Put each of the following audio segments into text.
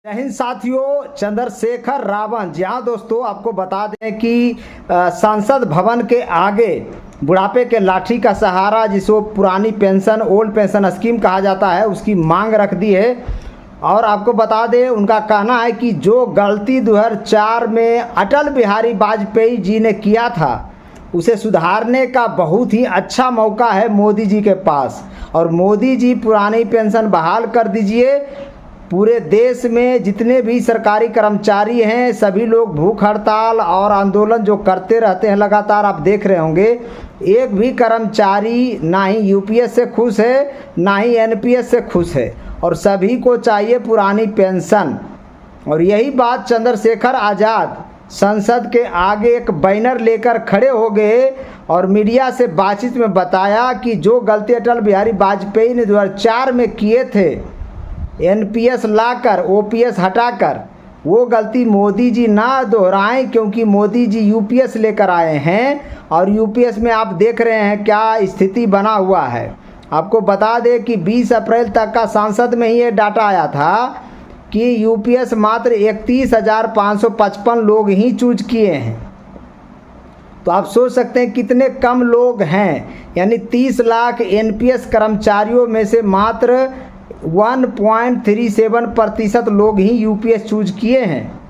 जय हिंद साथियों, चंद्रशेखर रावण। जी हाँ दोस्तों, आपको बता दें कि संसद भवन के आगे बुढ़ापे के लाठी का सहारा, जिसको पुरानी पेंशन ओल्ड पेंशन स्कीम कहा जाता है, उसकी मांग रख दी है। और आपको बता दें, उनका कहना है कि जो गलती 2004 में अटल बिहारी वाजपेयी जी ने किया था, उसे सुधारने का बहुत ही अच्छा मौका है मोदी जी के पास। और मोदी जी पुरानी पेंशन बहाल कर दीजिए। पूरे देश में जितने भी सरकारी कर्मचारी हैं, सभी लोग भूख हड़ताल और आंदोलन जो करते रहते हैं लगातार, आप देख रहे होंगे। एक भी कर्मचारी ना ही यूपीएस से खुश है, ना ही एनपीएस से खुश है, और सभी को चाहिए पुरानी पेंशन। और यही बात चंद्रशेखर आज़ाद संसद के आगे एक बैनर लेकर खड़े हो गए और मीडिया से बातचीत में बताया कि जो गलती अटल बिहारी वाजपेयी ने 2004 में किए थे, एनपीएस लाकर ओपीएस हटाकर, वो गलती मोदी जी ना दोहराएं, क्योंकि मोदी जी यूपीएस लेकर आए हैं। और यूपीएस में आप देख रहे हैं क्या स्थिति बना हुआ है। आपको बता दें कि 20 अप्रैल तक का सांसद में ही ये डाटा आया था कि यूपीएस मात्र 31,555 लोग ही चूज किए हैं। तो आप सोच सकते हैं कितने कम लोग हैं। यानी 30 लाख एनपीएस कर्मचारियों में से मात्र 1.37% लोग ही यूपीएस चूज किए हैं।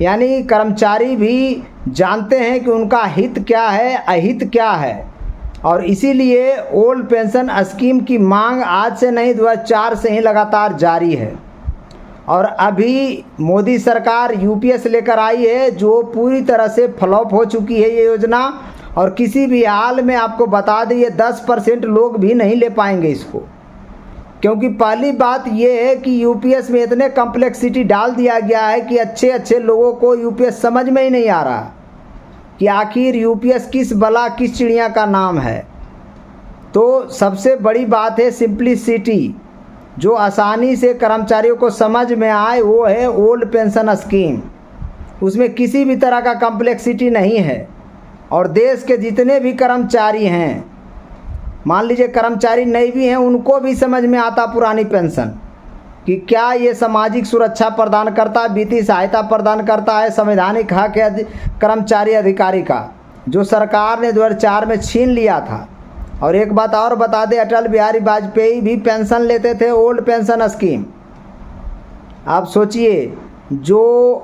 यानी कर्मचारी भी जानते हैं कि उनका हित क्या है, अहित क्या है। और इसीलिए ओल्ड पेंशन स्कीम की मांग आज से नहीं, 2004 से ही लगातार जारी है। और अभी मोदी सरकार यूपीएस लेकर आई है, जो पूरी तरह से फ्लॉप हो चुकी है ये योजना। और किसी भी हाल में आपको बता दें, ये 10% लोग भी नहीं ले पाएंगे इसको। क्योंकि पहली बात ये है कि यूपीएस में इतने कॉम्प्लेक्सिटी डाल दिया गया है कि अच्छे अच्छे लोगों को यूपीएस समझ में ही नहीं आ रहा कि आखिर यूपीएस किस बला किस चिड़िया का नाम है। तो सबसे बड़ी बात है सिंप्लिसिटी, जो आसानी से कर्मचारियों को समझ में आए, वो है ओल्ड पेंशन स्कीम। उसमें किसी भी तरह का कॉम्प्लेक्सिटी नहीं है। और देश के जितने भी कर्मचारी हैं, मान लीजिए कर्मचारी नहीं भी हैं, उनको भी समझ में आता पुरानी पेंशन कि क्या ये सामाजिक सुरक्षा प्रदान करता है, वित्तीय सहायता प्रदान करता है, संवैधानिक हक है कर्मचारी अधिकारी का, जो सरकार ने 2004 में छीन लिया था। और एक बात और बता दें, अटल बिहारी वाजपेयी भी पेंशन लेते थे, ओल्ड पेंशन स्कीम। आप सोचिए, जो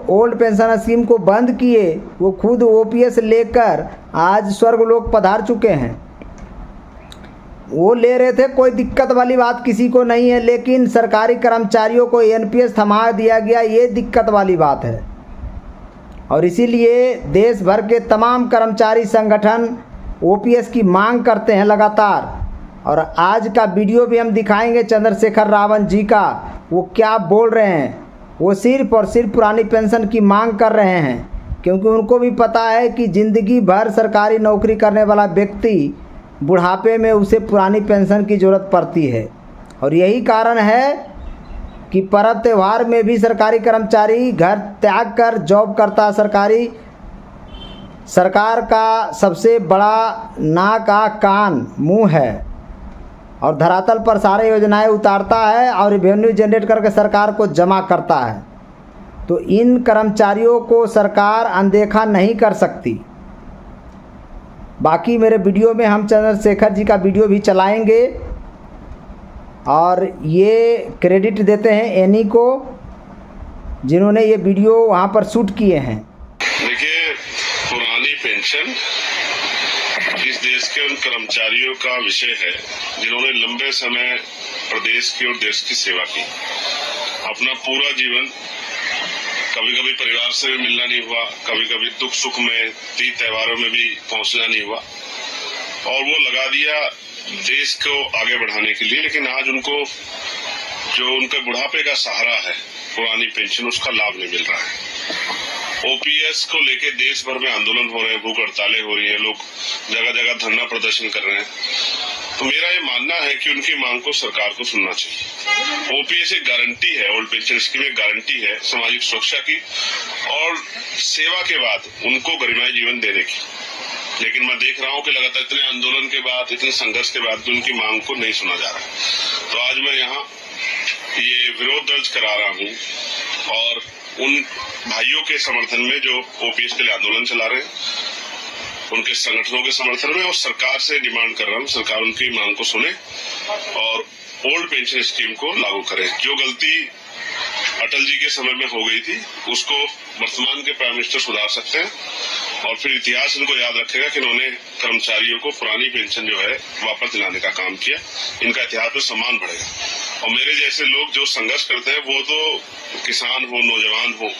ओल्ड पेंशन स्कीम को बंद किए, वो खुद ओपीएस लेकर आज स्वर्गलोक पधार चुके हैं। वो ले रहे थे, कोई दिक्कत वाली बात किसी को नहीं है, लेकिन सरकारी कर्मचारियों को एनपीएस थमा दिया गया, ये दिक्कत वाली बात है। और इसीलिए देश भर के तमाम कर्मचारी संगठन ओपीएस की मांग करते हैं लगातार। और आज का वीडियो भी हम दिखाएंगे चंद्रशेखर रावण जी का, वो क्या बोल रहे हैं। वो सिर्फ और सिर्फ पुरानी पेंशन की मांग कर रहे हैं, क्योंकि उनको भी पता है कि ज़िंदगी भर सरकारी नौकरी करने वाला व्यक्ति बुढ़ापे में उसे पुरानी पेंशन की ज़रूरत पड़ती है। और यही कारण है कि पर्व त्यौहार में भी सरकारी कर्मचारी घर त्याग कर जॉब करता है। सरकार का सबसे बड़ा नाक आँख कान मुंह है, और धरातल पर सारे योजनाएं उतारता है और रेवेन्यू जनरेट करके सरकार को जमा करता है। तो इन कर्मचारियों को सरकार अनदेखा नहीं कर सकती। बाकी मेरे वीडियो में हम चंद्रशेखर जी का वीडियो भी चलाएंगे, और ये क्रेडिट देते हैं एनी को, जिन्होंने ये वीडियो वहाँ पर शूट किए हैं। देखिए, पुरानी पेंशन इस देश के उन कर्मचारियों का विषय है जिन्होंने लंबे समय प्रदेश की और देश की सेवा की। अपना पूरा जीवन, कभी कभी परिवार से भी मिलना नहीं हुआ, कभी कभी दुख सुख में, तीज त्योहारों में भी पहुंचना नहीं हुआ, और वो लगा दिया देश को आगे बढ़ाने के लिए। लेकिन आज उनको जो उनके बुढ़ापे का सहारा है, पुरानी पेंशन, उसका लाभ नहीं मिल रहा है। ओपीएस को लेके देश भर में आंदोलन हो रहे हैं, भूख हड़तालें हो रही है, लोग जगह जगह धरना प्रदर्शन कर रहे हैं। तो मेरा ये मानना है कि उनकी मांग को सरकार को सुनना चाहिए। ओपीएस एक गारंटी है, ओल्ड पेंशन स्कीम एक गारंटी है सामाजिक सुरक्षा की और सेवा के बाद उनको गरिमाई जीवन देने की। लेकिन मैं देख रहा हूँ कि लगातार इतने आंदोलन के बाद, इतने संघर्ष के बाद भी उनकी मांग को नहीं सुना जा रहा। तो आज मैं यहाँ ये विरोध दर्ज करा रहा हूँ और उन भाइयों के समर्थन में जो ओपीएस के लिए आंदोलन चला रहे हैं, उनके संगठनों के समर्थन में, और सरकार से डिमांड कर रहा हूं, सरकार उनकी मांग को सुने और ओल्ड पेंशन स्कीम को लागू करे। जो गलती अटल जी के समय में हो गई थी उसको वर्तमान के प्राइम मिनिस्टर सुधार सकते हैं और फिर इतिहास इनको याद रखेगा कि इन्होंने कर्मचारियों को पुरानी पेंशन जो है वापस दिलाने का काम किया। इनका इतिहास में सम्मान बढ़ेगा। और मेरे जैसे लोग जो संघर्ष करते हैं, वो तो किसान हो, नौजवान हो,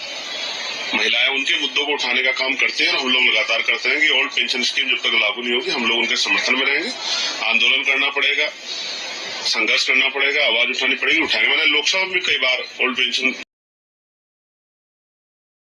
महिलाएं, उनके मुद्दों को उठाने का काम करते हैं और हम लोग लगातार करते हैं कि ओल्ड पेंशन स्कीम जब तक लागू नहीं होगी हम लोग उनके समर्थन में रहेंगे। आंदोलन करना पड़ेगा, संघर्ष करना पड़ेगा, आवाज उठानी पड़ेगी, उठाएंगे। मैंने लोकसभा में कई बार ओल्ड पेंशन